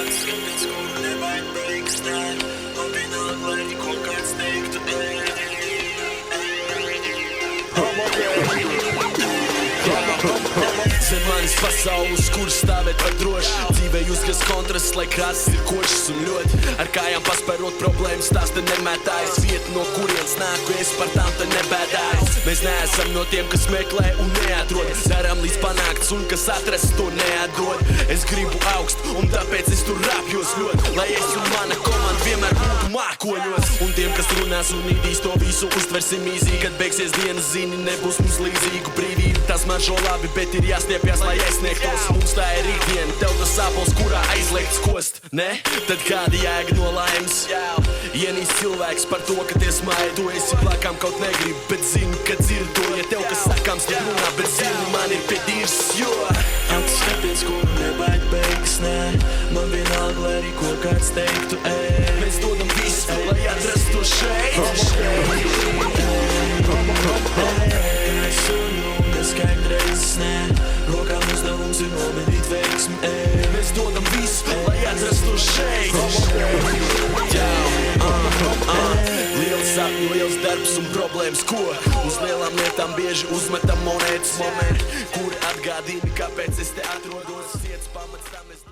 Kāds skaties, kuru nevajag beigas, nē. Man vienalga, lai ko kāds teiktu, Zem manis pasaules, kur stāvēt var droši. Dzīvē uzgas kontrasts, lai krāsas ir košas un ļoti. Ar kājām paspērot problēmas, tās te nemētājas. Vieta, no kurienes nāku, es par tām te nebēdājos. Mēs neesam no tiem, kas meklē un neatrod. Daram līdz panākts un kas atrast to neatdod. Es gribu augst un tāpēc es tur rāpjos ļoti. Lai es un mana komanda vienmēr būtu mākoļos. Un tiem, kas runās un nīdīs to visu, uztversim īzī. Kad beigsies dienas, zini, nebūs mums līdzīgu brīvību. Tas mažo labi, bet ir jāstiepjas, lai aizsniegtos. Mums tā ir ikdiena, tev tas sāpos, kurā aizliegts kost, ne? Tad kāda jēga no laimes? Ienīst cilvēks par to, ka tie smāja. Tu esi plakām kaut negribi, bet zini, ka dzird to. Ja tev kas sakāms, tad runā, bet zini, man ir pie dirs, jo Kāds skaties, kuru nevajag beigas, nē. Man vienalga, lai arī ko kāds teiktu, Mēs dodam visu, lai atrastu to šeit. Es un neskaidreizes, nē. Rokām uzdevums ir nomenīt veiksmi, Mēs dodam visu, lai atrastu to šeit. Liels sapņi, liels darbs un problēmas, ko uz lielām lietām bieži uzmetam monētas momenti, kuri atgādina, kāpēc es te atrodos. Ciets pamats tam es